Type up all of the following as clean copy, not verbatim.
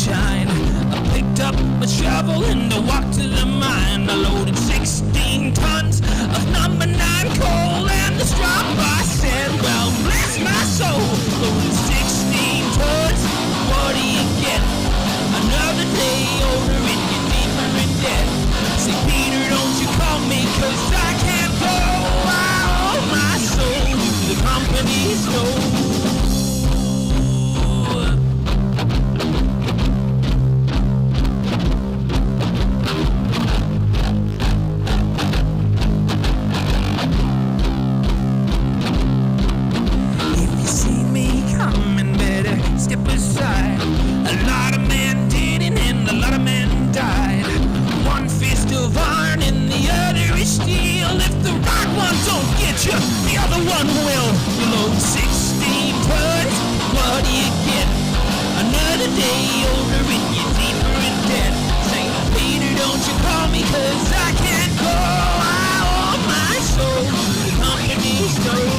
sunshine. I picked up my shovel and I walked to the mine. I loaded 16 tons of number 9 coal, and the strong boss said, well, bless my soul. Loaded 16 tons, what do you get? Another day older and you're deeper in debt. Say, Peter, don't you call me, 'cause I can't go. I owe my soul to the company store. The other one will. You load 16 tons, what do you get? Another day older and you're deeper in debt. Say, Peter, don't you call me, 'cause I can't go. I owe my soul to the company store.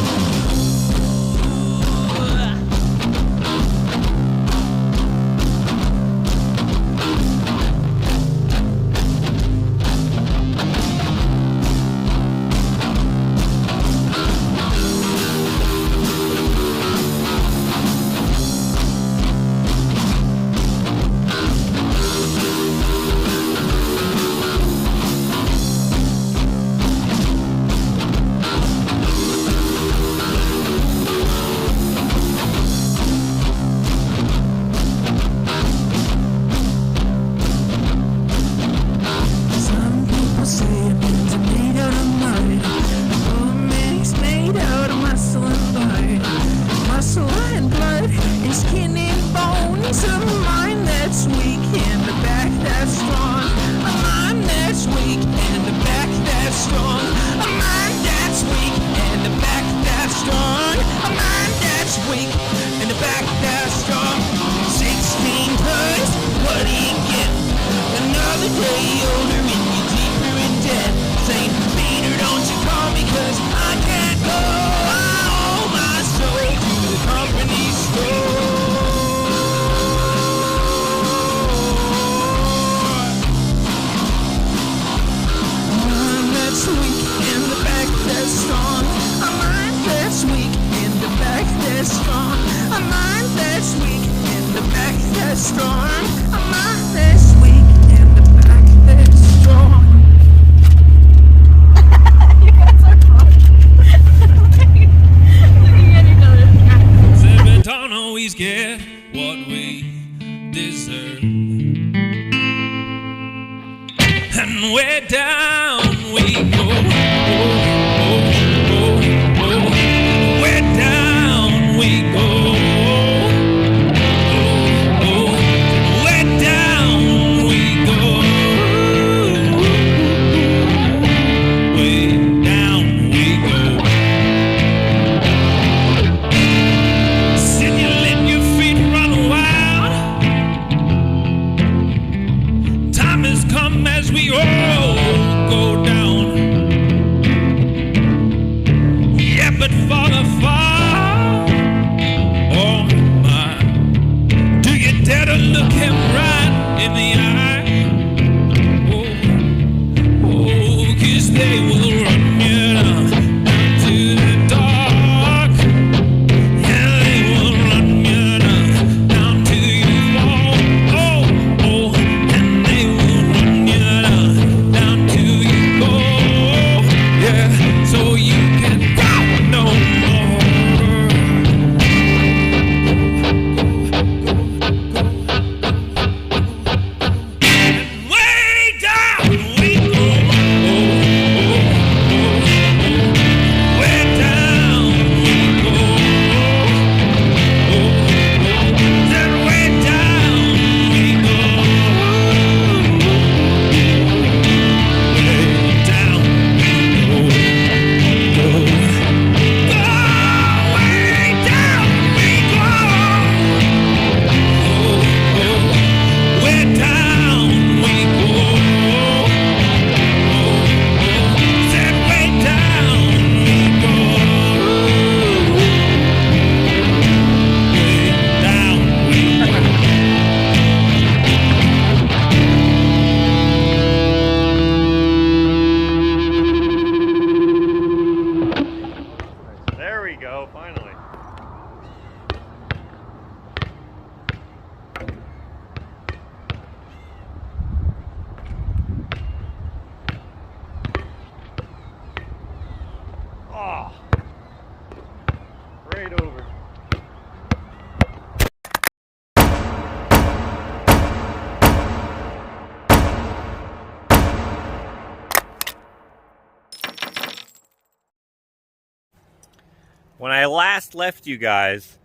When I last left you guys,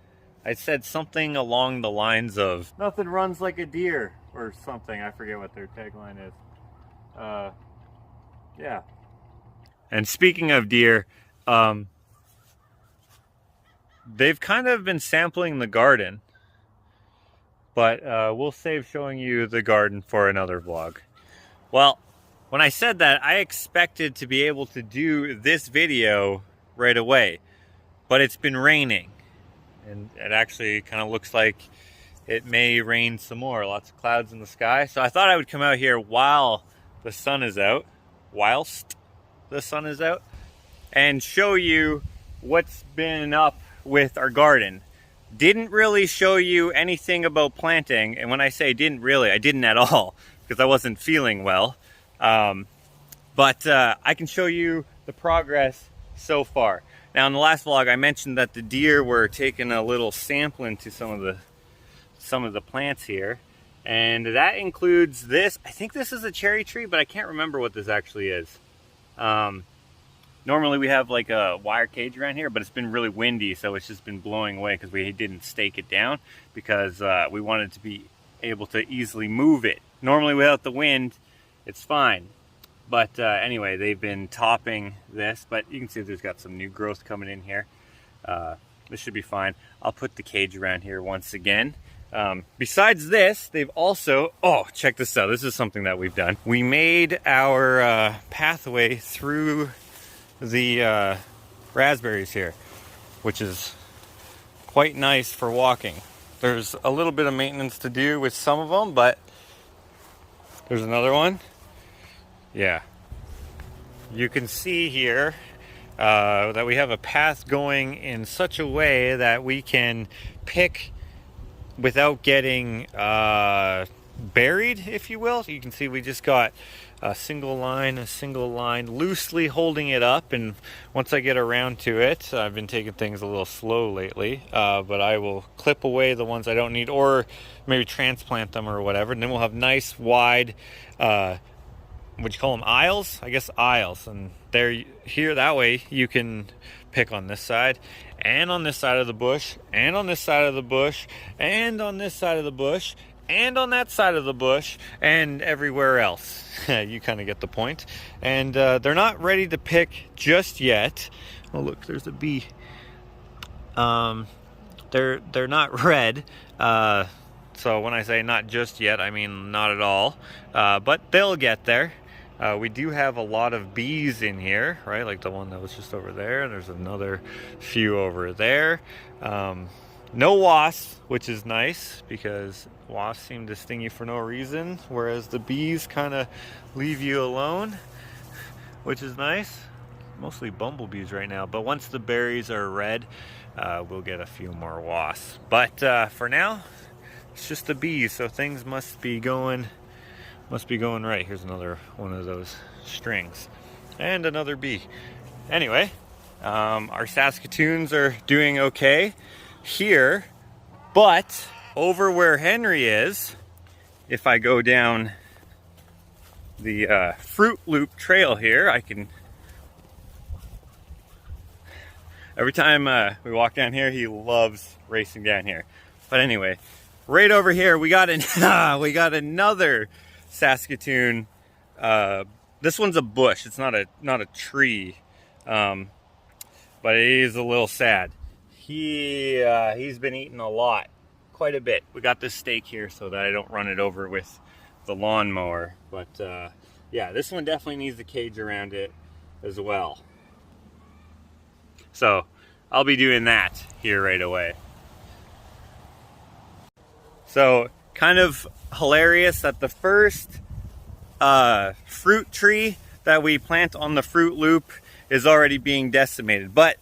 I said something along the lines of nothing runs like a deer or something. I forget what their tagline is. Yeah. And speaking of deer, they've kind of been sampling the garden, but we'll save showing you the garden for another vlog. Well, when I said that, I expected to be able to do this video right away, but it's been raining, and it actually kind of looks like it may rain some more. Lots of clouds in the sky. So I thought I would come out here while the sun is out, whilst the sun is out, and show you what's been up with our garden. Didn't really show you anything about planting, and when I say didn't really, I didn't at all, because I wasn't feeling well. But I can show you the progress so far. Now in the last vlog I mentioned that the deer were taking a little sampling to some of the plants here, and that includes this. I think this is a cherry tree, but I can't remember what this actually is. Normally we have like a wire cage around here, but it's been really windy, so it's just been blowing away because we didn't stake it down, because we wanted to be able to easily move it. Normally without the wind, it's fine. But anyway, they've been topping this, but you can see there's got some new growth coming in here. This should be fine. I'll put the cage around here once again. Besides this, they've also, oh, check this out. This is something that we've done. We made our pathway through the raspberries here, which is quite nice for walking. There's a little bit of maintenance to do with some of them, but there's another one. Yeah, you can see here that we have a path going in such a way that we can pick without getting buried, if you will. So you can see we just got a single line, loosely holding it up, and once I get around to it, I've been taking things a little slow lately, but I will clip away the ones I don't need, or maybe transplant them or whatever, and then we'll have nice wide what you call them, aisles? I guess aisles. And they're here, that way you can pick on this side, and on this side of the bush, and on this side of the bush, and on this side of the bush, and on that side of the bush, and everywhere else. You kind of get the point. And they're not ready to pick just yet. Oh look, there's a bee. They're not red. So when I say not just yet, I mean not at all. But they'll get there. We do have a lot of bees in here, right? Like the one that was just over there, and there's another few over there. No wasps, which is nice, because wasps seem to sting you for no reason, whereas the bees kind of leave you alone, which is nice. Mostly bumblebees right now, but once the berries are red, we'll get a few more wasps. But for now, it's just the bees, so things must be going right. Here's another one of those strings, and another bee. Anyway, our Saskatoons are doing okay here, but over where Henry is, if I go down the Fruit Loop trail here, I can, every time we walk down here, he loves racing down here. But anyway, right over here we got another Saskatoon. This one's a bush. It's not a tree, but it is a little sad. He's been eating a lot, quite a bit. We got this stake here so that I don't run it over with the lawnmower. But yeah, this one definitely needs the cage around it as well. So I'll be doing that here right away. So kind of hilarious that the first fruit tree that we plant on the Fruit Loop is already being decimated, but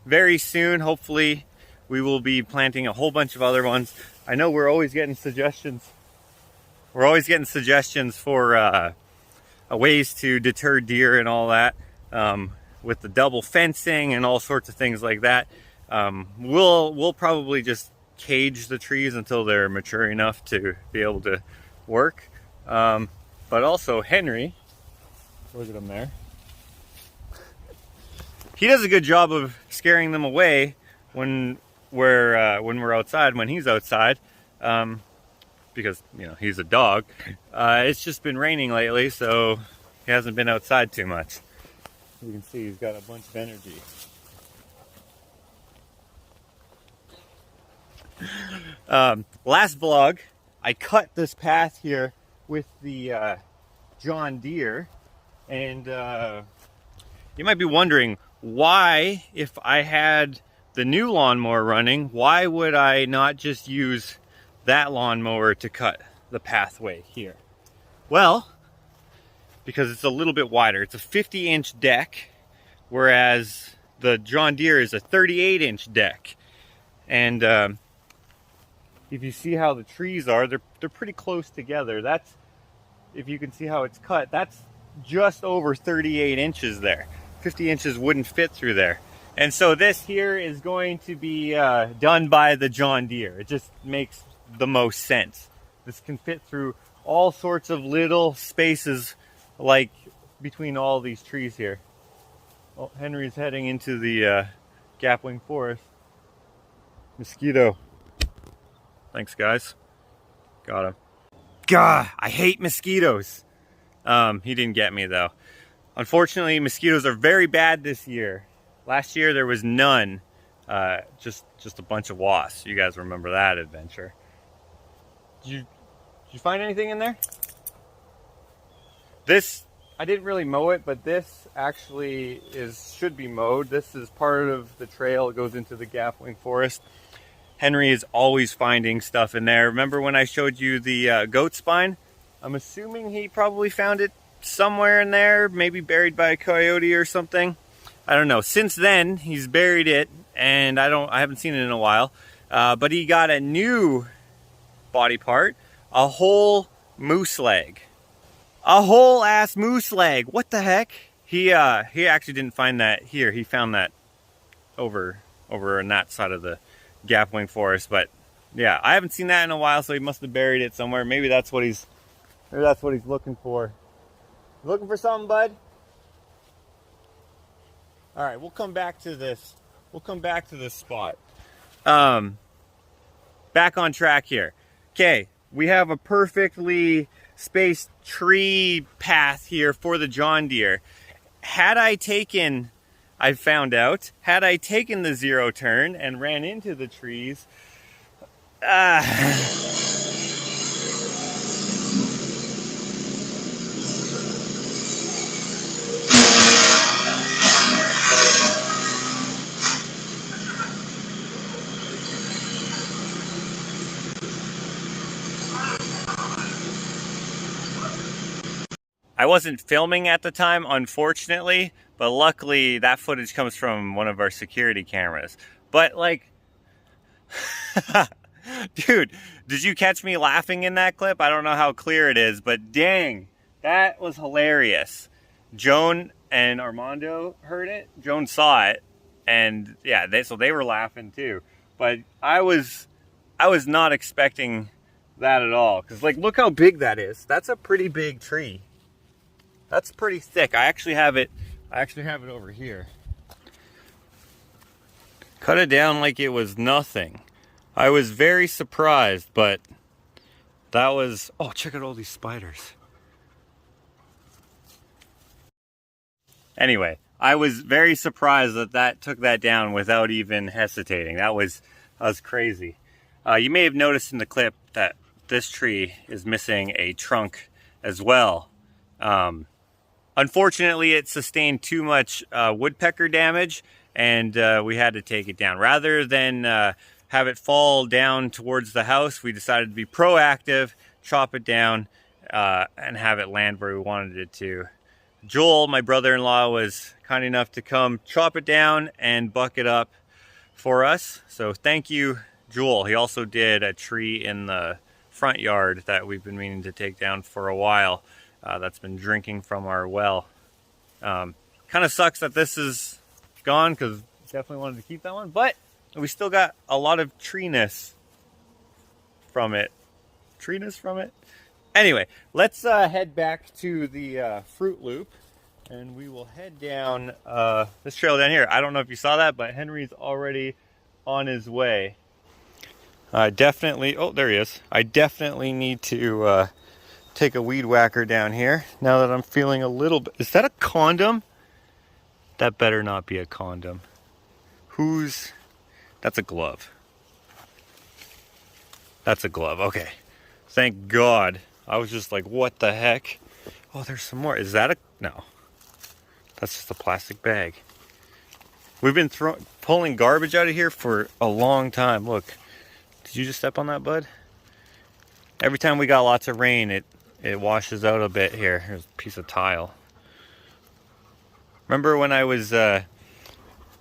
very soon, hopefully, we will be planting a whole bunch of other ones. I know we're always getting suggestions. We're always getting suggestions for ways to deter deer and all that, with the double fencing and all sorts of things like that. We'll probably just cage the trees until they're mature enough to be able to work. But also Henry, look at him there. he does a good job of scaring them away when we're outside, when he's outside, because, you know, he's a dog. It's just been raining lately, so he hasn't been outside too much. You can see he's got a bunch of energy. Last vlog, I cut this path here with the John Deere, and you might be wondering why, if I had the new lawnmower running, why would I not just use that lawnmower to cut the pathway here? Well, because it's a little bit wider. It's a 50-inch deck, whereas the John Deere is a 38-inch deck. And if you see how the trees are, they're pretty close together. That's, if you can see how it's cut, that's just over 38 inches there. 50 inches wouldn't fit through there. And so this here is going to be done by the John Deere. It just makes the most sense. This can fit through all sorts of little spaces, like between all these trees here. Oh, Henry's heading into the Gapwing Forest. Mosquito. Thanks, guys. Got him. Gah, I hate mosquitoes. He didn't get me though. Unfortunately, mosquitoes are very bad this year. Last year there was none. Just a bunch of wasps. You guys remember that adventure? Did you find anything in there? This, I didn't really mow it, but this actually should be mowed. This is part of the trail. It goes into the Gapwing Forest. Henry is always finding stuff in there. Remember when I showed you the goat spine? I'm assuming he probably found it somewhere in there, maybe buried by a coyote or something. I don't know. Since then, he's buried it, and I haven't seen it in a while. But he got a new body part, a whole moose leg. A whole ass moose leg. What the heck? He actually didn't find that here. He found that over on that side of the Gapwing Forest. But yeah, I haven't seen that in a while, so he must have buried it somewhere. Maybe that's what he's looking for. Looking for something, bud? All right, we'll come back to this. We'll come back to this spot. Back on track here. Okay, we have a perfectly spaced tree path here for the John Deere. I found out, had I taken the zero turn and ran into the trees, I wasn't filming at the time, unfortunately, but luckily that footage comes from one of our security cameras. But like, dude, did you catch me laughing in that clip? I don't know how clear it is, but dang, that was hilarious. Joan and Armando heard it. Joan saw it, and yeah, so they were laughing too. But I was not expecting that at all, because like, look how big that is. That's a pretty big tree. That's pretty thick. I actually have it over here. Cut it down like it was nothing. I was very surprised, but that was, oh, check out all these spiders. Anyway, I was very surprised that took that down without even hesitating. That was crazy. You may have noticed in the clip that this tree is missing a trunk as well. Unfortunately, it sustained too much woodpecker damage, and we had to take it down. Rather than have it fall down towards the house, we decided to be proactive, chop it down, and have it land where we wanted it to. Joel, my brother-in-law, was kind enough to come chop it down and buck it up for us. So thank you, Joel. He also did a tree in the front yard that we've been meaning to take down for a while. That's been drinking from our well. Kind of sucks that this is gone, because definitely wanted to keep that one, but we still got a lot of treeness from it. Anyway, let's head back to the Fruit Loop and we will head down this trail down here. I don't know if you saw that, but Henry's already on his way. I definitely, oh, there he is. I definitely need to take a weed whacker down here now that I'm feeling a little bit. Is that a condom? That better not be a condom. That's a glove. That's a glove, okay. Thank God. I was just like, what the heck? Oh, there's some more. Is that no. That's just a plastic bag. We've been pulling garbage out of here for a long time. Look, did you just step on that, bud? Every time we got lots of rain, it washes out a bit here. Here's a piece of tile. Remember when I was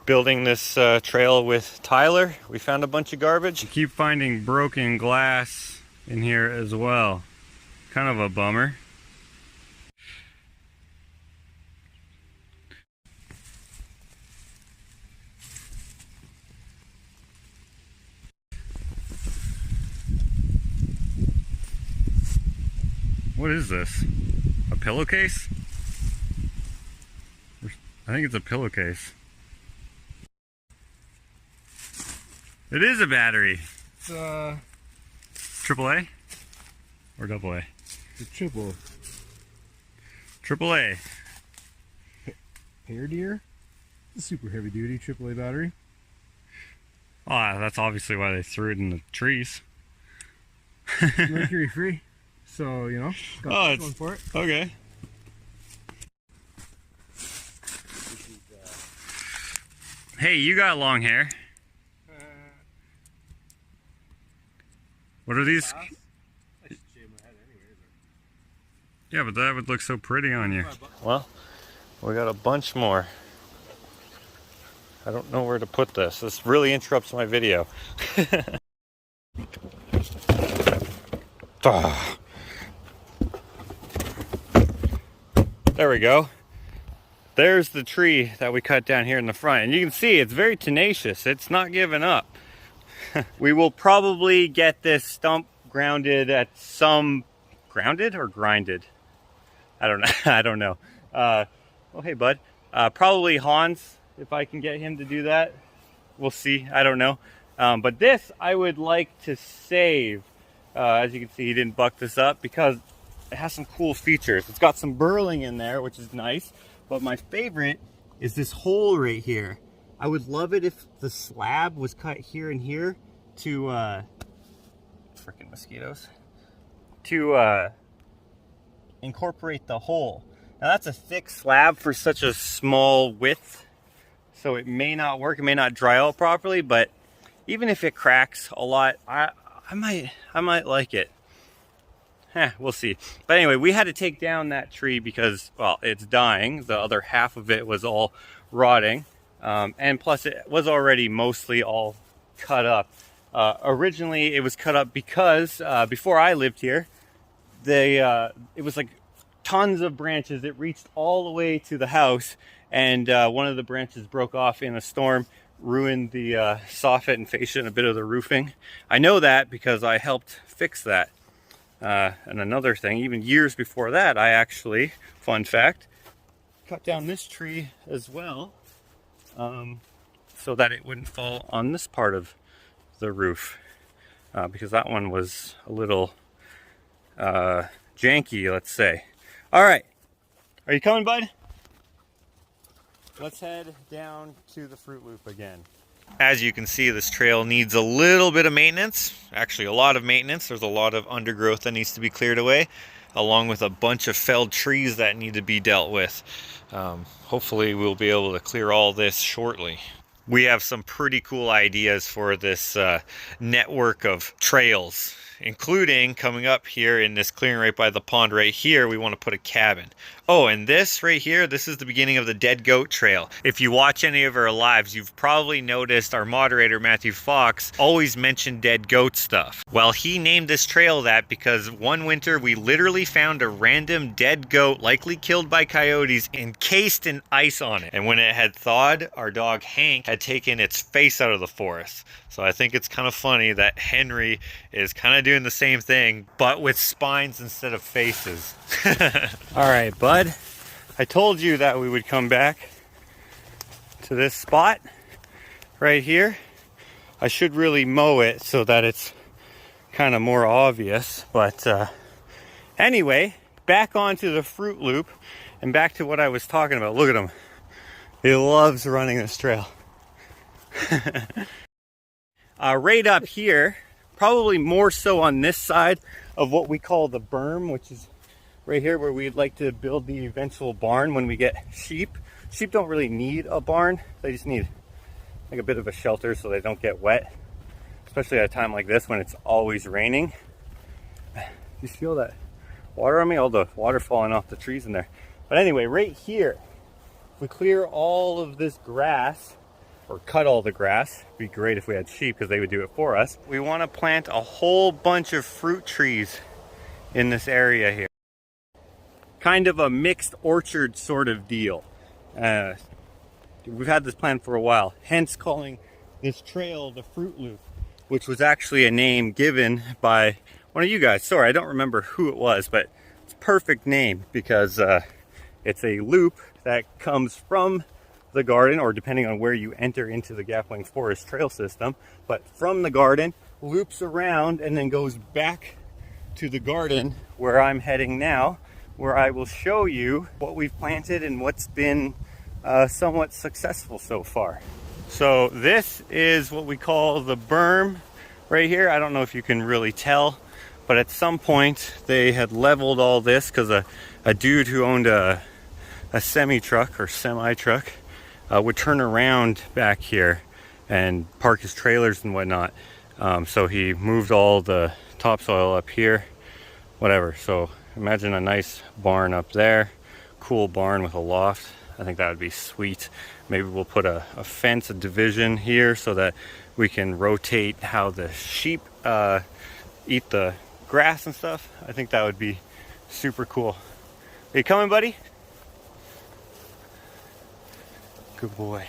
building this trail with Tyler? We found a bunch of garbage. We keep finding broken glass in here as well. Kind of a bummer. What is this? A pillowcase? I think it's a pillowcase. It is a battery. It's AAA? Or AA? a triple. AAA. Hair deer? It's a super heavy duty AAA battery. Oh, that's obviously why they threw it in the trees. Mercury free. So, you know, got one for it. Okay. Hey, you got long hair. What are these? I should shave my head anyways. Yeah, but that would look so pretty on you. Well, we got a bunch more. I don't know where to put this. This really interrupts my video. There we go. There's the tree that we cut down here in the front. And you can see it's very tenacious. It's not giving up. We will probably get this stump grounded at some... Grounded or grinded? I don't know. I don't know. Oh, hey, bud. Probably Hans, if I can get him to do that. We'll see. I don't know. But this, I would like to save. As you can see, he didn't buck this up because it has some cool features. It's got some burling in there, which is nice. But my favorite is this hole right here. I would love it if the slab was cut here and here to, frickin' mosquitoes, to incorporate the hole. Now that's a thick slab for such a small width, so it may not work, it may not dry out properly, but even if it cracks a lot, I might like it. We'll see. But anyway, we had to take down that tree because, well, it's dying. The other half of it was all rotting. And plus it was already mostly all cut up. Originally it was cut up because before I lived here, it was like tons of branches. It reached all the way to the house, and one of the branches broke off in a storm, ruined the soffit and fascia and a bit of the roofing. I know that because I helped fix that. And another thing, even years before that, I actually, fun fact, cut down this tree as well, so that it wouldn't fall on this part of the roof, because that one was a little janky, let's say. All right, are you coming, bud? Let's head down to the Fruit Loop again. As you can see, this trail needs a little bit of maintenance, actually a lot of maintenance. There's a lot of undergrowth that needs to be cleared away, along with a bunch of felled trees that need to be dealt with. Hopefully we'll be able to clear all this shortly. We have some pretty cool ideas for this network of trails, including coming up here in this clearing right by the pond right here. We want to put a cabin. Oh, and this right here, this is the beginning of the Dead Goat Trail. If you watch any of our lives, you've probably noticed our moderator, Matthew Fox, always mentioned dead goat stuff. Well, he named this trail that because one winter we literally found a random dead goat, likely killed by coyotes, encased in ice on it. And when it had thawed, our dog Hank had taken its face out of the forest. So I think it's kind of funny that Henry is kind of doing the same thing, but with spines instead of faces. All right, bud. I told you that we would come back to this spot right here. I should really mow it so that it's kind of more obvious, but anyway, back onto the Fruit Loop and back to what I was talking about. Look at him. He loves running this trail. Right up here, probably more so on this side of what we call the berm, which is right here where we'd like to build the eventual barn when we get sheep. Sheep don't really need a barn. They just need like a bit of a shelter so they don't get wet, especially at a time like this when it's always raining. You feel that water on me? All the water falling off the trees in there. But anyway, right here, if we clear all of this grass, or cut all the grass, it'd be great if we had sheep because they would do it for us. We want to plant a whole bunch of fruit trees in this area here. Kind of a mixed orchard sort of deal. We've had this plan for a while, hence calling this trail the Fruit Loop, which was actually a name given by one of you guys. Sorry, I don't remember who it was, but it's a perfect name because it's a loop that comes from the garden, or depending on where you enter into the Gapling Forest trail system, but from the garden, loops around and then goes back to the garden where I'm heading now, where I will show you what we've planted and what's been somewhat successful so far. So this is what we call the berm right here. I don't know if you can really tell, but at some point they had leveled all this because a dude who owned a semi-truck or semi-truck would turn around back here and park his trailers and whatnot. So he moved all the topsoil up here, whatever. So imagine a nice barn up there, cool barn with a loft. I think that would be sweet. Maybe we'll put a fence, a division here so that we can rotate how the sheep eat the grass and stuff. I think that would be super cool. Are you coming, buddy? Good boy.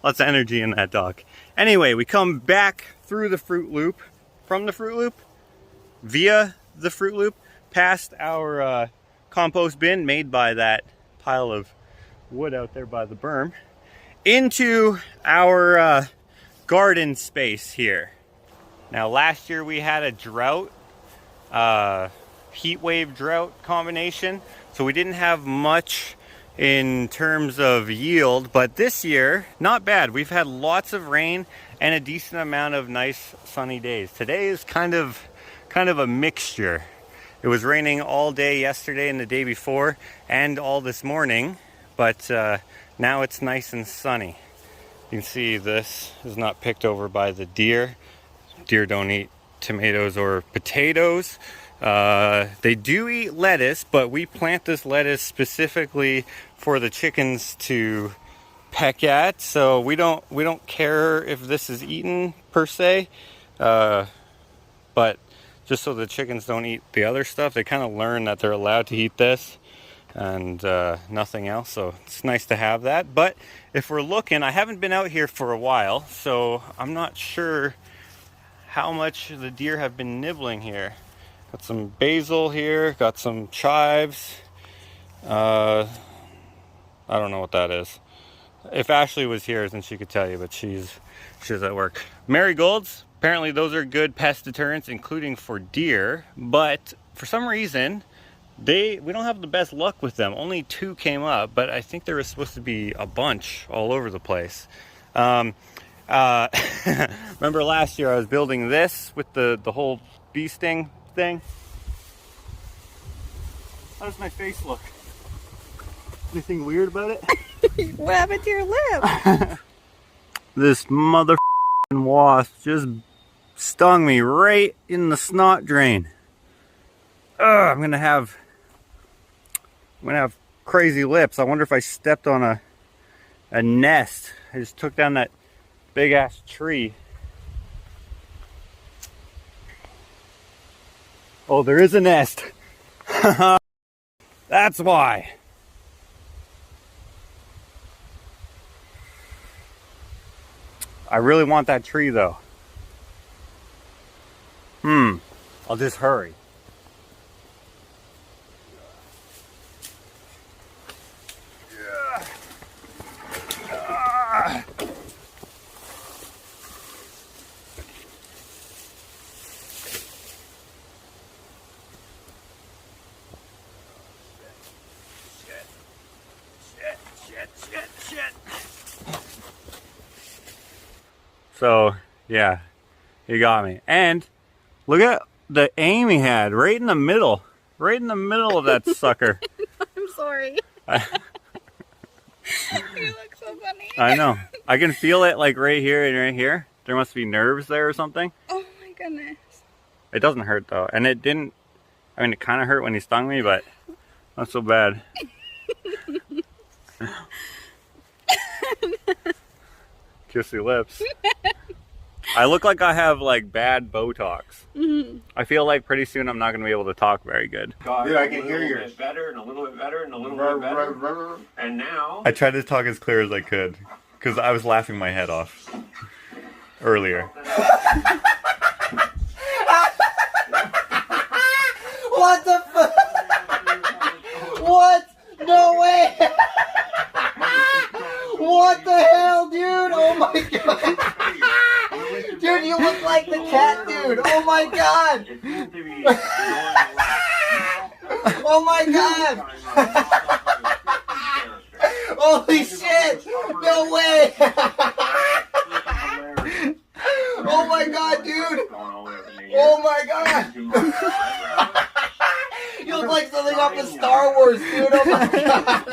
Lots of energy in that dog. Anyway, we come back through the Fruit Loop, from the Fruit Loop, via the Fruit Loop, past our compost bin made by that pile of wood out there by the berm, into our garden space here. Now last year we had a drought, heat wave drought combination, so we didn't have much in terms of yield, but this year not bad. We've had lots of rain and a decent amount of nice sunny days. Today is kind of a mixture. It was raining all day yesterday and the day before and all this morning, but now it's nice and sunny. You can see this is not picked over by the deer. Deer don't eat tomatoes or potatoes. They do eat lettuce, but we plant this lettuce specifically for the chickens to peck at. So we don't care if this is eaten per se, but just so the chickens don't eat the other stuff, they kind of learn that they're allowed to eat this and nothing else. So it's nice to have that. But if we're looking, I haven't been out here for a while, so I'm not sure how much the deer have been nibbling here. Got some basil here, got some chives. I don't know what that is. If Ashley was here, then she could tell you, but she's at work. Marigolds, apparently those are good pest deterrents, including for deer, but for some reason, we don't have the best luck with them. Only 2 came up, but I think there was supposed to be a bunch all over the place. Remember last year I was building this with the whole bee sting thing? How does my face look? Anything weird about it? What happened to your lip? This mother wasp just stung me right in the snot drain. Ugh, I'm gonna have crazy lips. I wonder if I stepped on a nest. I just took down that big ass tree. Oh, there is a nest. That's why. I really want that tree though. I'll just hurry. So, yeah, he got me. And look at the aim he had right in the middle. Right in the middle of that sucker. I'm sorry. You look so funny. I know. I can feel it like right here and right here. There must be nerves there or something. Oh my goodness. It doesn't hurt though. And it didn't, I mean, it kind of hurt when he stung me, but not so bad. Kissy lips. I look like I have like bad Botox. I feel like pretty soon I'm not going to be able to talk very good. Dude, I can hear you. A little bit better and a little bit better and a little bit better. And now... I tried to talk as clear as I could because I was laughing my head off earlier. What the fuck? What? No way! What the hell, dude? Oh my god! Dude, you look like the cat dude! Oh my god! Oh my god! Holy shit! No way! Oh my god, dude! Oh my god! You look like something off of Star Wars, dude! Oh my god!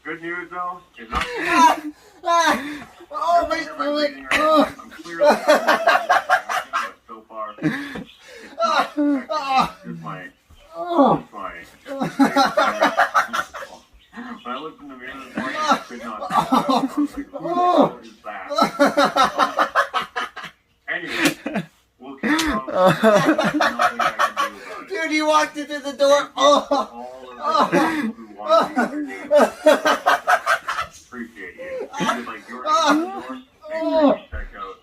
Good news though, is not Oh my stomach! I'm clearly so far. Just my when I looked in the mirror this morning, I could not tell. I was like, who the hell is that? Anyway, we'll keep going. Dude, you walked into the door. Appreciate you. Like your door. Check out.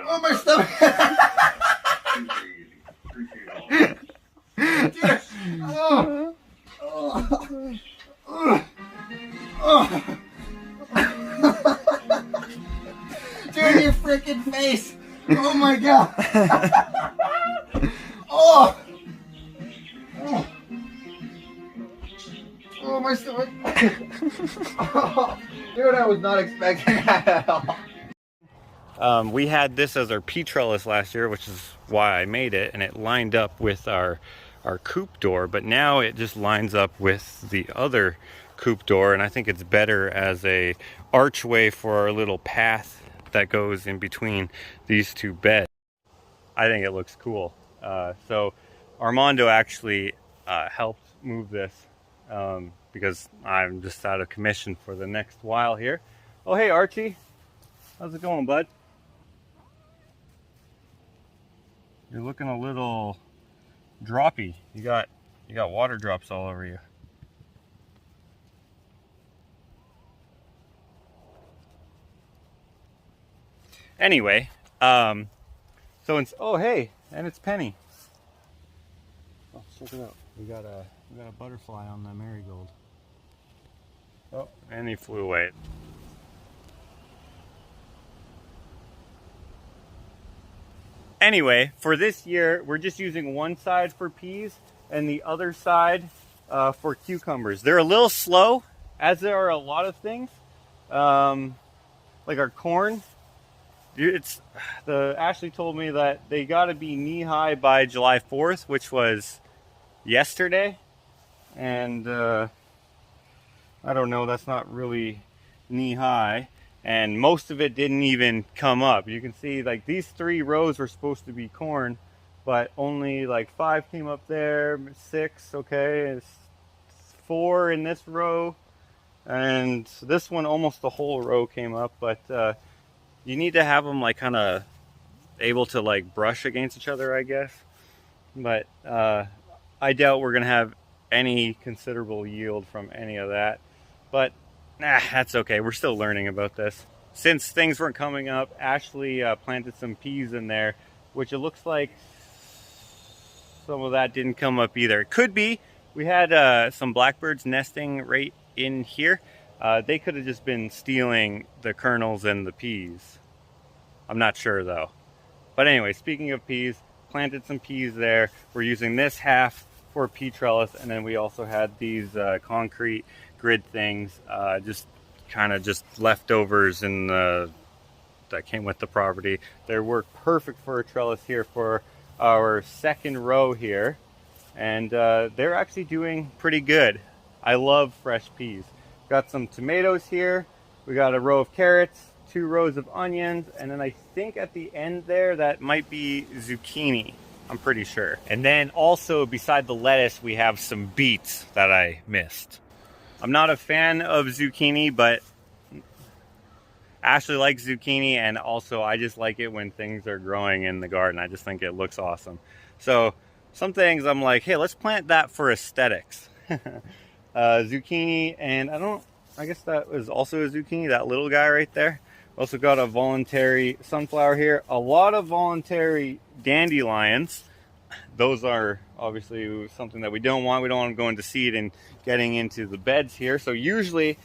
Oh my stomach! Super easy. Appreciate Dude, your freaking face! Oh my god! Oh! Oh my stomach! Dude, I was not expecting that at all. We had this as our pea trellis last year, which is why I made it, and it lined up with our coop door, but now it just lines up with the other coop door, and I think it's better as a archway for our little path that goes in between these two beds. I think it looks cool. So Armando actually helped move this because I'm just out of commission for the next while here. Oh hey Archie, how's it going, bud? You're looking a little droppy. You got water drops all over you. Anyway, so it's, oh hey, and it's Penny. Oh, check it out. We got a butterfly on the marigold. Oh, and he flew away. Anyway, for this year, we're just using one side for peas and the other side for cucumbers. They're a little slow, as there are a lot of things, like our corn. Ashley told me that they got to be knee-high by July 4th, which was yesterday. And I don't know, that's not really knee-high. And most of it didn't even come up. You can see like these 3 rows were supposed to be corn, but only like 5 came up there, 6, okay, it's 4 in this row, and this one almost the whole row came up. But you need to have them like kind of able to like brush against each other, I guess. But I doubt we're gonna have any considerable yield from any of that. But that's okay. We're still learning about this. Since things weren't coming up, Ashley planted some peas in there, which it looks like some of that didn't come up either. It could be. We had some blackbirds nesting right in here. They could have just been stealing the kernels and the peas. I'm not sure though. But anyway, speaking of peas, planted some peas there. We're using this half for pea trellis, and then we also had these concrete grid things, just kind of just leftovers in the that came with the property. They work perfect for a trellis here for our second row here, and they're actually doing pretty good. I love fresh peas. Got some tomatoes here. We got a row of carrots, 2 rows of onions, and then I think at the end there that might be zucchini. I'm pretty sure. And then also beside the lettuce we have some beets that I missed. I'm not a fan of zucchini, but Ashley likes zucchini, and also I just like it when things are growing in the garden. I just think it looks awesome. So some things I'm like, hey, let's plant that for aesthetics. Zucchini, and I guess that was also a zucchini, that little guy right there. Also got a voluntary sunflower here. A lot of voluntary dandelions. Those are obviously something that we don't want. We don't want them going to seed and getting into the beds here. So usually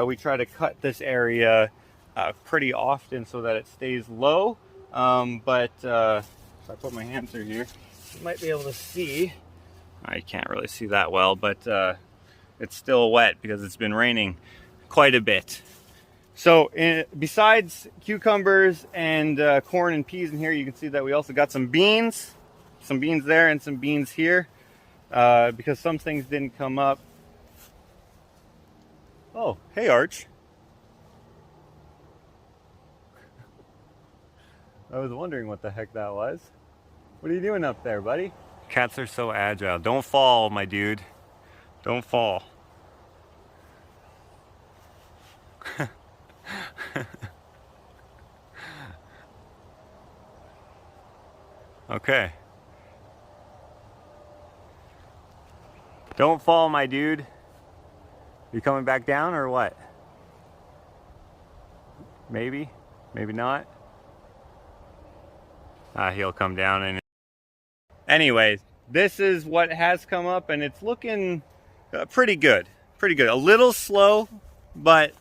we try to cut this area pretty often so that it stays low. But if I put my hand through here, you might be able to see. I can't really see that well, but it's still wet because it's been raining quite a bit. So besides cucumbers and corn and peas in here, you can see that we also got some beans there and some beans here, because some things didn't come up. Oh, hey Arch. I was wondering what the heck that was. What are you doing up there, buddy? Cats are so agile. Don't fall, my dude. Don't fall. Okay. Don't fall, my dude. You coming back down or what? Maybe, maybe not. He'll come down and... Anyways, this is what has come up, and it's looking pretty good. Pretty good. A little slow, but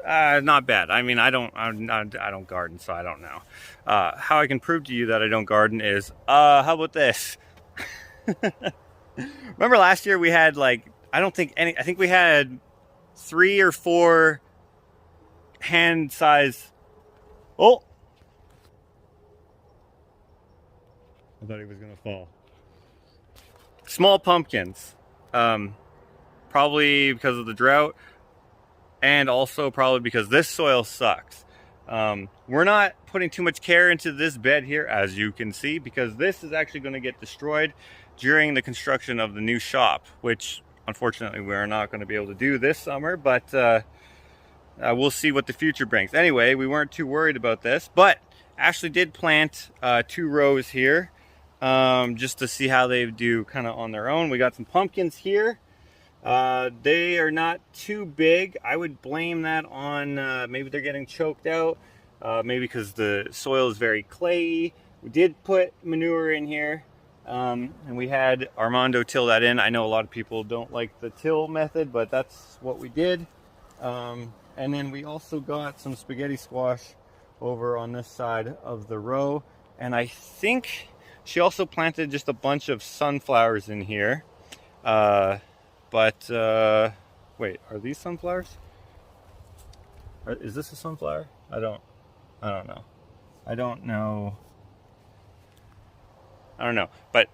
not bad. I mean, I don't garden, so I don't know. How I can prove to you that I don't garden is, how about this? Remember last year we had like, I think we had 3 or 4 hand size. Oh! I thought he was gonna fall. Small pumpkins. Probably because of the drought, and also probably because this soil sucks. We're not putting too much care into this bed here, as you can see, because this is actually going to get destroyed during the construction of the new shop, which unfortunately we're not going to be able to do this summer, but we'll see what the future brings. Anyway, we weren't too worried about this, but Ashley did plant 2 rows here, just to see how they do kind of on their own. We got some pumpkins here. They are not too big. I would blame that on maybe they're getting choked out, maybe because the soil is very clayey. We did put manure in here, and we had Armando till that in. I know a lot of people don't like the till method, but that's what we did. And then we also got some spaghetti squash over on this side of the row, and I think she also planted just a bunch of sunflowers in here. But wait, are these sunflowers? Is this a sunflower? I don't know. I don't know. But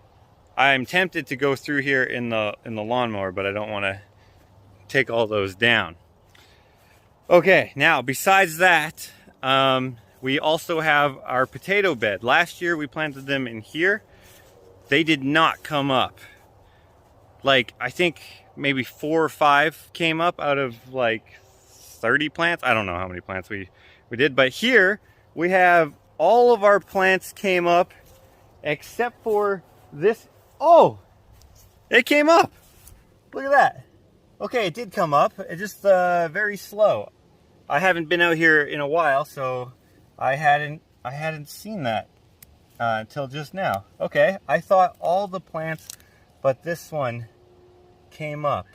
I'm tempted to go through here in the lawnmower, but I don't want to take all those down. Okay, now besides that, we also have our potato bed. Last year we planted them in here. They did not come up. Like, I think maybe 4 or 5 came up out of like 30 plants. I don't know how many plants we did, but here we have all of our plants came up except for this. Oh, it came up. Look at that. Okay, it did come up. It's just very slow. I haven't been out here in a while, so I hadn't seen that until just now. Okay, I thought all the plants but this one came up.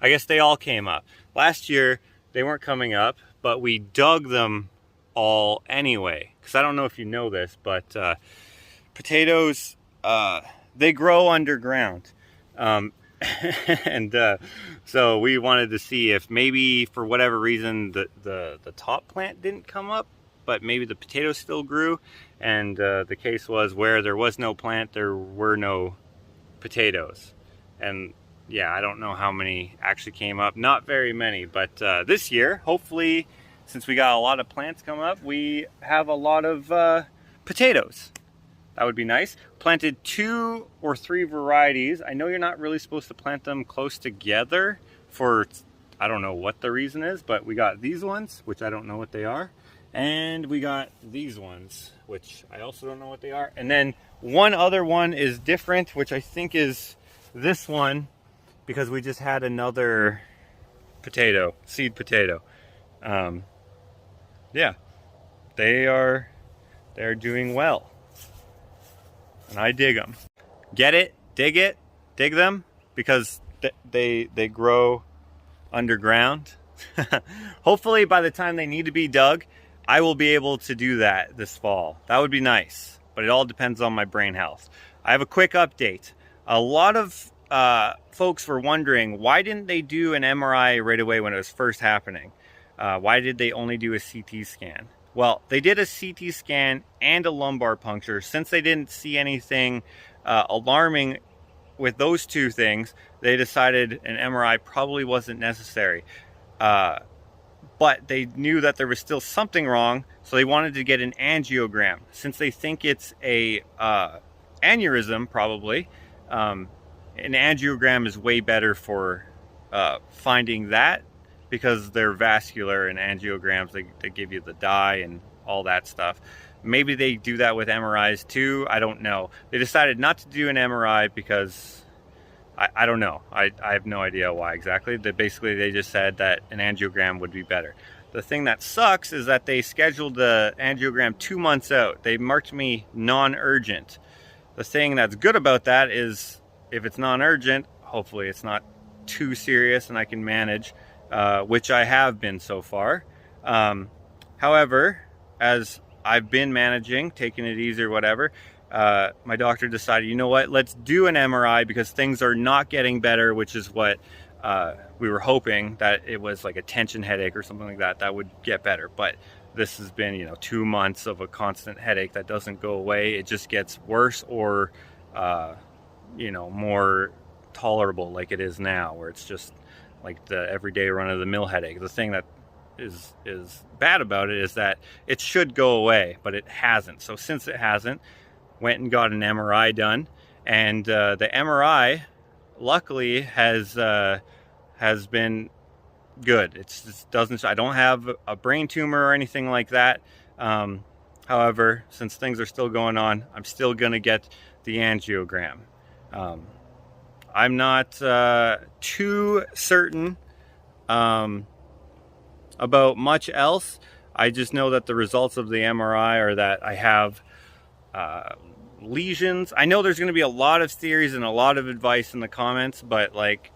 I guess they all came up. Last year, they weren't coming up, but we dug them all anyway. Because I don't know if you know this, but potatoes, they grow underground. So we wanted to see if maybe for whatever reason the top plant didn't come up, but maybe the potatoes still grew. And the case was where there was no plant, there were no potatoes. And yeah, I don't know how many actually came up. Not very many, but this year, hopefully, since we got a lot of plants come up, we have a lot of potatoes. That would be nice. Planted 2 or 3 varieties. I know you're not really supposed to plant them close together for, I don't know what the reason is, but we got these ones, which I don't know what they are. And we got these ones, which I also don't know what they are. And then one other one is different, which I think is this one, because we just had another potato, seed potato. Yeah, they're doing well. And I dig them. Get it? Dig them? Because they grow underground. Hopefully by the time they need to be dug, I will be able to do that this fall. That would be nice, but it all depends on my brain health. I have a quick update. A lot of folks were wondering, why didn't they do an MRI right away when it was first happening? Why did they only do a CT scan? Well, they did a CT scan and a lumbar puncture. Since they didn't see anything alarming with those 2 things, they decided an MRI probably wasn't necessary. But they knew that there was still something wrong, so they wanted to get an angiogram. Since they think it's a aneurysm, probably, an angiogram is way better for finding that, because they're vascular, and angiograms, they give you the dye and all that stuff. Maybe they do that with MRIs too, I don't know. They decided not to do an MRI because, I don't know. I have no idea why exactly. Basically, they just said that an angiogram would be better. The thing that sucks is that they scheduled the angiogram 2 months out. They marked me non-urgent. The thing that's good about that is if it's non-urgent, hopefully it's not too serious and I can manage, which I have been so far. However, as I've been managing, taking it easy or whatever, my doctor decided, you know what, let's do an MRI because things are not getting better, which is what we were hoping, that it was like a tension headache or something like that, that would get better. But this has been, 2 months of a constant headache that doesn't go away. It just gets worse or, more tolerable like it is now, where it's just like the everyday run-of-the-mill headache. The thing that is bad about it is that it should go away, but it hasn't. So since it hasn't, went and got an MRI done, and the MRI luckily has been good. It just doesn't, I don't have a brain tumor or anything like that. However, since things are still going on, I'm still gonna get the angiogram. I'm not too certain about much else. I just know that the results of the MRI are that I have lesions. I know there's going to be a lot of theories and a lot of advice in the comments, but like,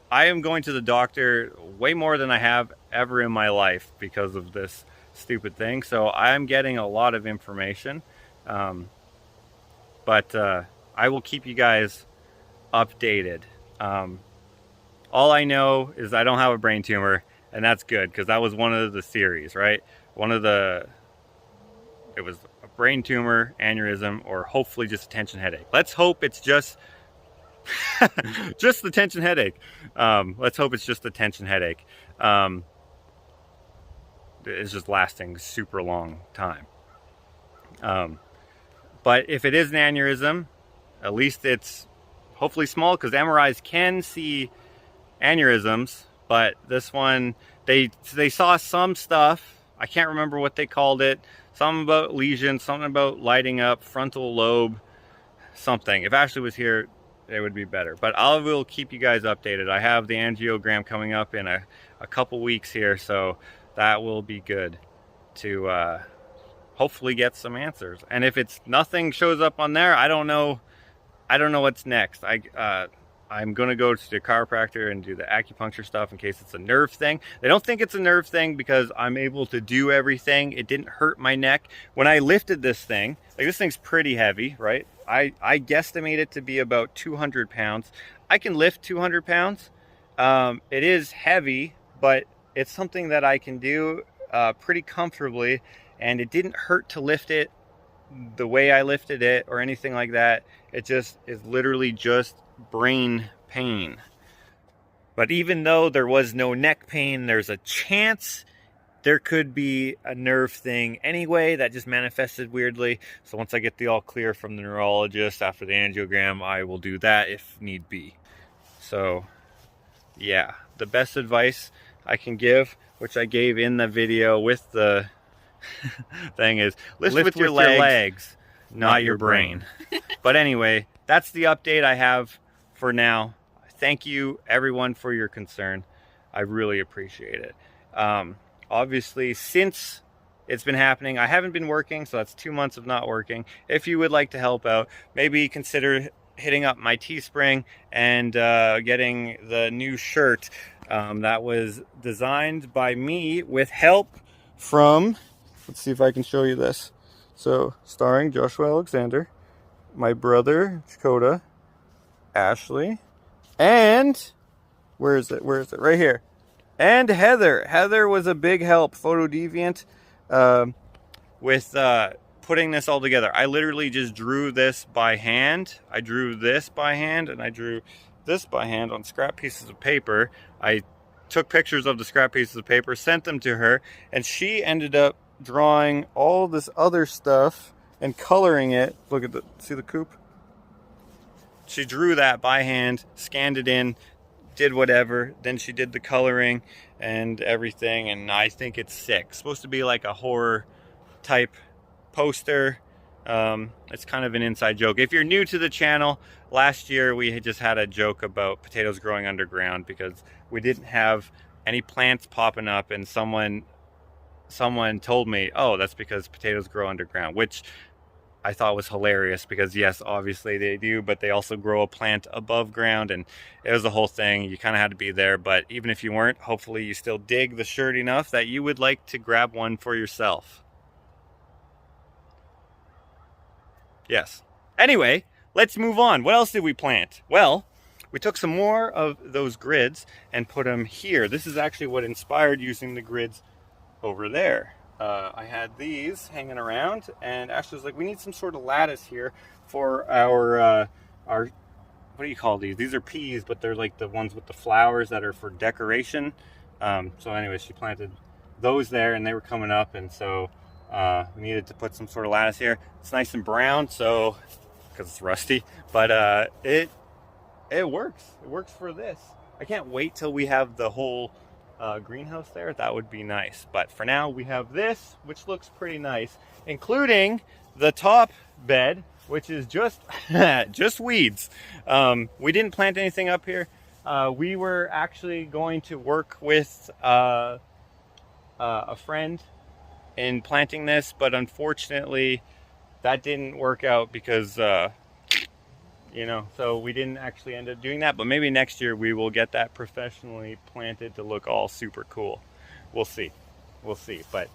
I am going to the doctor way more than I have ever in my life because of this stupid thing. So I'm getting a lot of information, but I will keep you guys updated. All I know is I don't have a brain tumor, and that's good, because that was one of the theories, right? It was a brain tumor, aneurysm, or hopefully just a tension headache. Let's hope it's just just the tension headache. Let's hope it's just the tension headache. It's just lasting super long time. But if it is an aneurysm, at least it's hopefully small, because MRIs can see aneurysms, but this one, they saw some stuff. I can't remember what they called it. Something about lesions, something about lighting up, frontal lobe, something. If Ashley was here, it would be better. But I will keep you guys updated. I have the angiogram coming up in a couple weeks here, so that will be good to hopefully get some answers. And if it's nothing shows up on there, I don't know what's next. I'm gonna go to the chiropractor and do the acupuncture stuff in case it's a nerve thing. They don't think it's a nerve thing because I'm able to do everything. It didn't hurt my neck. When I lifted this thing, like this thing's pretty heavy, right? I guesstimate it to be about 200 pounds. I can lift 200 pounds. It is heavy, but it's something that I can do pretty comfortably, and it didn't hurt to lift it the way I lifted it or anything like that. It just is literally just brain pain. But even though there was no neck pain, there's a chance there could be a nerve thing anyway that just manifested weirdly. So once I get the all clear from the neurologist after the angiogram, I will do that if need be. So yeah, the best advice I can give, which I gave in the video with the thing, is lift with your legs, not your brain. But anyway, that's the update I have for now. Thank you everyone for your concern. I really appreciate it. Obviously, since it's been happening, I haven't been working, so that's 2 months of not working. If you would like to help out, maybe consider hitting up my Teespring and getting the new shirt that was designed by me with help from, let's see if I can show you this. So, starring Joshua Alexander, my brother Jakota, Ashley, and where is it? Right here. And Heather. Heather was a big help, Photo Deviant, with putting this all together. I literally just drew this by hand. I drew this by hand, and I drew this by hand on scrap pieces of paper. I took pictures of the scrap pieces of paper, sent them to her, and she ended up drawing all this other stuff and coloring it. Look at see the coop? She drew that by hand, scanned it in, did whatever, then she did the coloring and everything, and I think it's sick. It's supposed to be like a horror type poster. It's kind of an inside joke. If you're new to the channel, last year we had just had a joke about potatoes growing underground because we didn't have any plants popping up, and someone told me, oh, that's because potatoes grow underground, which I thought was hilarious because yes, obviously they do, but they also grow a plant above ground, and it was the whole thing. You kind of had to be there, but even if you weren't, hopefully you still dig the shirt enough that you would like to grab one for yourself. Yes. Anyway, let's move on. What else did we plant? Well, we took some more of those grids and put them here. This is actually what inspired using the grids over there. I had these hanging around, and Ashley was like, we need some sort of lattice here for our what do you call these? These are peas, but they're like the ones with the flowers that are for decoration. So anyway, she planted those there, and they were coming up, and so we needed to put some sort of lattice here. It's nice and brown, so because it's rusty, but it works. It works for this. I can't wait till we have the whole greenhouse there. That would be nice, but for now we have this, which looks pretty nice, including the top bed, which is just just weeds. We didn't plant anything up here. We were actually going to work with a friend in planting this, but unfortunately that didn't work out because you know, so we didn't actually end up doing that. But maybe next year we will get that professionally planted to look all super cool. We'll see. We'll see. But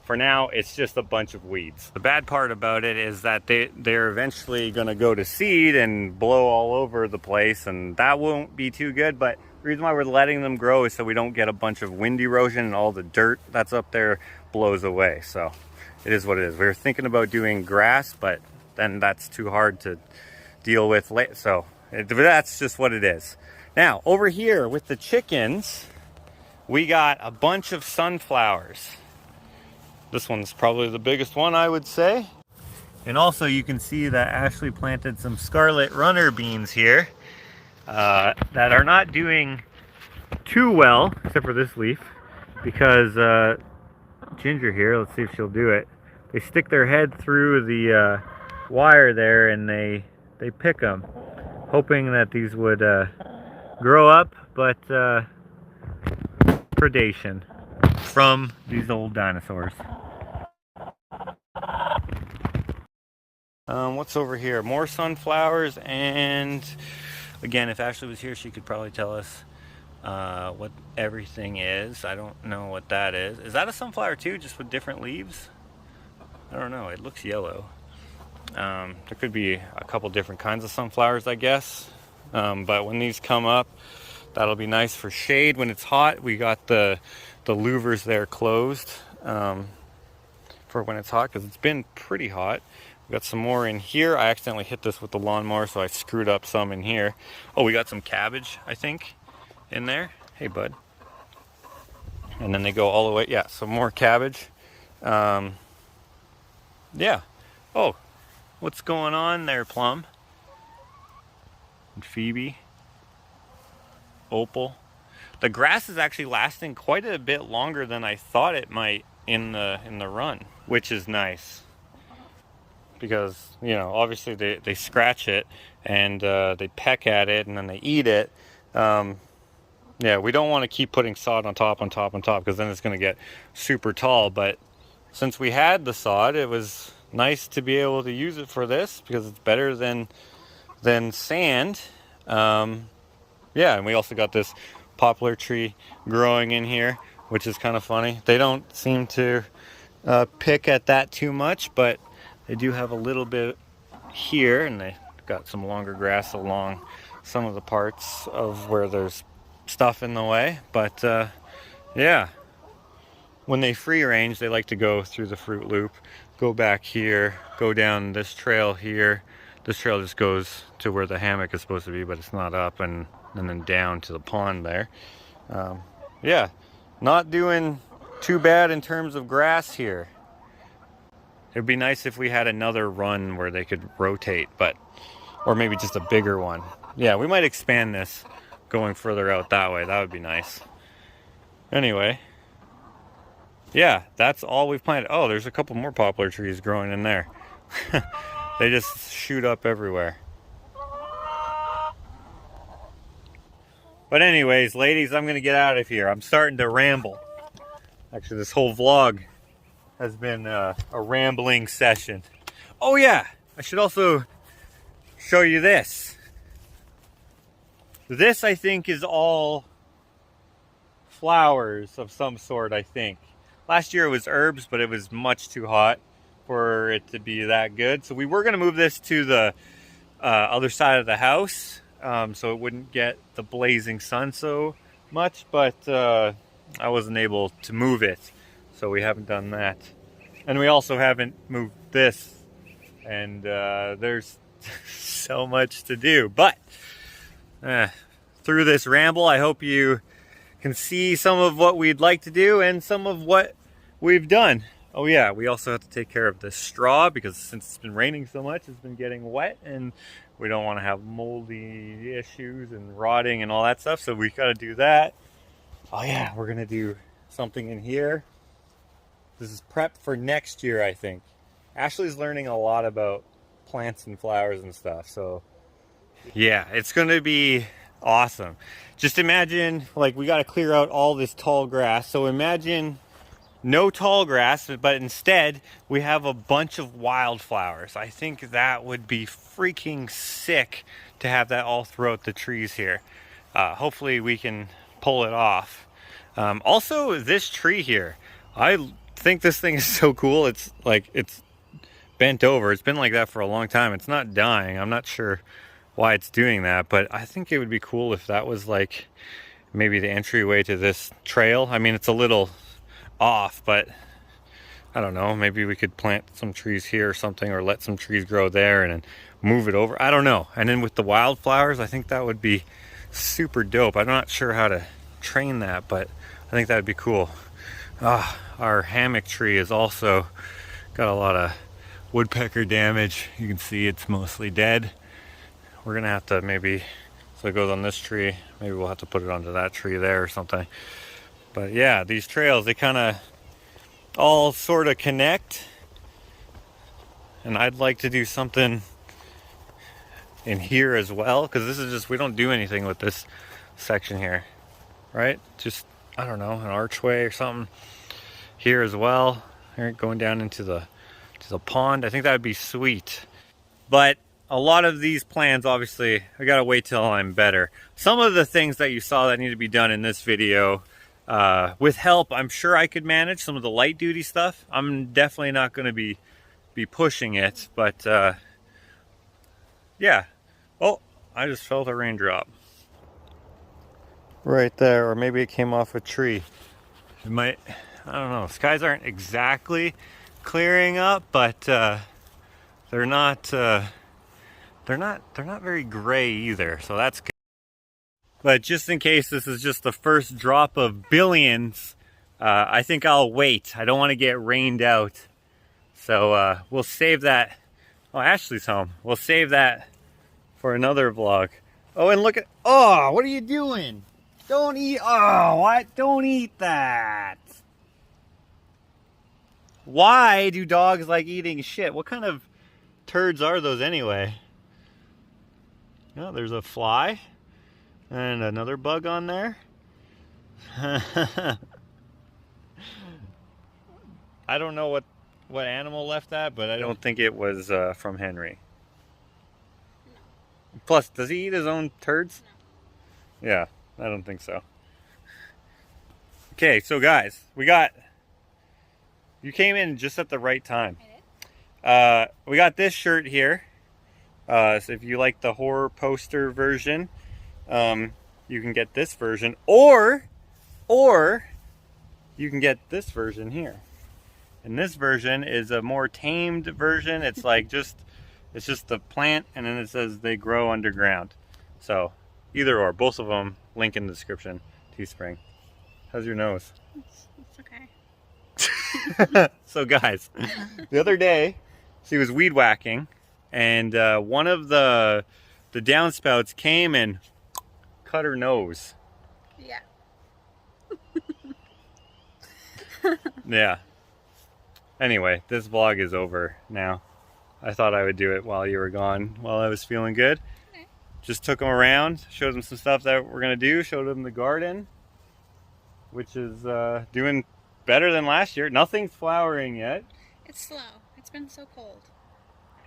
for now, it's just a bunch of weeds. The bad part about it is that they're eventually going to go to seed and blow all over the place, and that won't be too good. But the reason why we're letting them grow is so we don't get a bunch of wind erosion and all the dirt that's up there blows away. So it is what it is. We were thinking about doing grass, but then that's too hard to deal with late, so that's just what it is. Now over here with the chickens, we got a bunch of sunflowers. This one's probably the biggest one, I would say. And also you can see that Ashley planted some scarlet runner beans here that are not doing too well, except for this leaf, because Ginger here, let's see if she'll do it, they stick their head through the wire there and they pick them. hoping that these would grow up, but predation from these old dinosaurs. What's over here? More sunflowers, and again, if Ashley was here, she could probably tell us what everything is. I don't know what that is. Is that a sunflower too, just with different leaves? I don't know. It looks yellow. There could be a couple different kinds of sunflowers, I guess. But when these come up, that'll be nice for shade when it's hot. We got the louvers there closed for when it's hot, because it's been pretty hot. We got some more in here. I accidentally hit this with the lawnmower, so I screwed up some in here. Oh, we got some cabbage, I think, in there. Hey, bud. And then they go all the way. Yeah, some more cabbage. Yeah. Oh, what's going on there, Plum? And Phoebe. Opal. The grass is actually lasting quite a bit longer than I thought it might in the run, which is nice. Because, you know, obviously they scratch it and they peck at it and then they eat it. Yeah, we don't want to keep putting sod on top, because then it's going to get super tall. But since we had the sod, it was nice to be able to use it for this, because it's better than sand. Yeah, and we also got this poplar tree growing in here, which is kind of funny. They don't seem to pick at that too much, but they do have a little bit here, and they got some longer grass along some of the parts of where there's stuff in the way. But yeah, when they free range, they like to go through the fruit loop, go back here, go down this trail here. This trail just goes to where the hammock is supposed to be, but it's not up, and then down to the pond there. Yeah, not doing too bad in terms of grass here. It'd be nice if we had another run where they could rotate, or maybe just a bigger one. Yeah, we might expand this going further out that way. That would be nice. Anyway, yeah, that's all we've planted. Oh, there's a couple more poplar trees growing in there. They just shoot up everywhere. But anyways, ladies, I'm gonna get out of here. I'm starting to ramble. Actually, this whole vlog has been a rambling session. Oh yeah, I should also show you this. This, I think, is all flowers of some sort, I think. Last year it was herbs, but it was much too hot for it to be that good. So we were gonna move this to the other side of the house, so it wouldn't get the blazing sun so much, but I wasn't able to move it. So we haven't done that. And we also haven't moved this. And there's so much to do. But through this ramble, I hope you can see some of what we'd like to do and some of what we've done. Oh yeah, we also have to take care of the straw, because since it's been raining so much, it's been getting wet, and we don't want to have moldy issues and rotting and all that stuff. So we got to do that. Oh yeah, we're going to do something in here. This is prep for next year, I think. Ashley's learning a lot about plants and flowers and stuff. So yeah, it's going to be awesome. Just imagine, like, we got to clear out all this tall grass. So imagine no tall grass, but instead we have a bunch of wildflowers. I think that would be freaking sick to have that all throughout the trees here. Hopefully we can pull it off. Also, this tree here, I think this thing is so cool. It's like, it's bent over. It's been like that for a long time. It's not dying. I'm not sure why it's doing that, but I think it would be cool if that was like maybe the entryway to this trail. I mean, it's a little off, but I don't know, maybe we could plant some trees here or something, or let some trees grow there and then move it over. I don't know. And then with the wildflowers, I think that would be super dope. I'm not sure how to train that, but I think that would be cool. Our hammock tree is also got a lot of woodpecker damage. You can see it's mostly dead. We're gonna have to maybe, so it goes on this tree, maybe we'll have to put it onto that tree there or something. But yeah, these trails, they kind of all sort of connect, and I'd like to do something in here as well, because this is just, we don't do anything with this section here, right? Just, I don't know, an archway or something here as well. Here, going down into the pond. I think that would be sweet. But a lot of these plans, obviously, I gotta wait till I'm better. Some of the things that you saw that need to be done in this video, with help, I'm sure I could manage some of the light duty stuff. I'm definitely not gonna be pushing it, but yeah. Oh, I just felt a raindrop. Right there, or maybe it came off a tree. It might, I don't know. Skies aren't exactly clearing up, but they're not very gray either, so that's good. But just in case this is just the first drop of billions, I think I'll wait. I don't want to get rained out. So we'll save that. Oh, Ashley's home. We'll save that for another vlog. Oh, and look at, oh, what are you doing? Don't eat, oh, what? Don't eat that. Why do dogs like eating shit? What kind of turds are those anyway? Oh, there's a fly and another bug on there. I don't know what animal left that, but I don't think it was from Henry. No. Plus, does he eat his own turds? No. Yeah, I don't think so. Okay, so guys, you came in just at the right time. I did. We got this shirt here. So if you like the horror poster version, you can get this version, or you can get this version here. And this version is a more tamed version. It's like it's just the plant, and then it says they grow underground. So either or, both of them, link in the description. Teespring. How's your nose? It's okay. So guys, the other day she was weed whacking, and one of the downspouts came and cut her nose. Yeah. Yeah. Anyway, this vlog is over now. I thought I would do it while you were gone, while I was feeling good. Okay. Just took them around, showed them some stuff that we're gonna do, showed them the garden, which is doing better than last year. Nothing's flowering yet. It's slow. It's been so cold.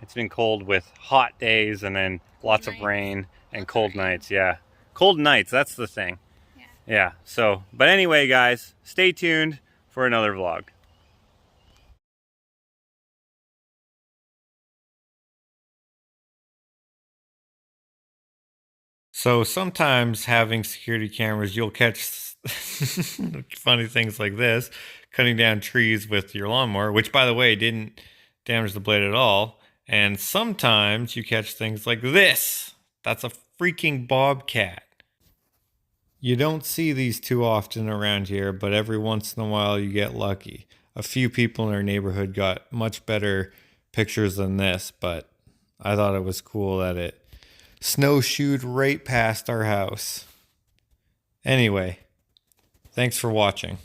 It's been cold with hot days and then lots of rain and cold nights. Yeah. Cold nights, that's the thing. Yeah. Yeah. So, but anyway, guys, stay tuned for another vlog. So sometimes having security cameras, you'll catch funny things like this, cutting down trees with your lawnmower, which by the way, didn't damage the blade at all. And sometimes you catch things like this. That's a freaking bobcat. You don't see these too often around here, but every once in a while you get lucky. A few people in our neighborhood got much better pictures than this, but I thought it was cool that it snowshoed right past our house. Anyway, thanks for watching.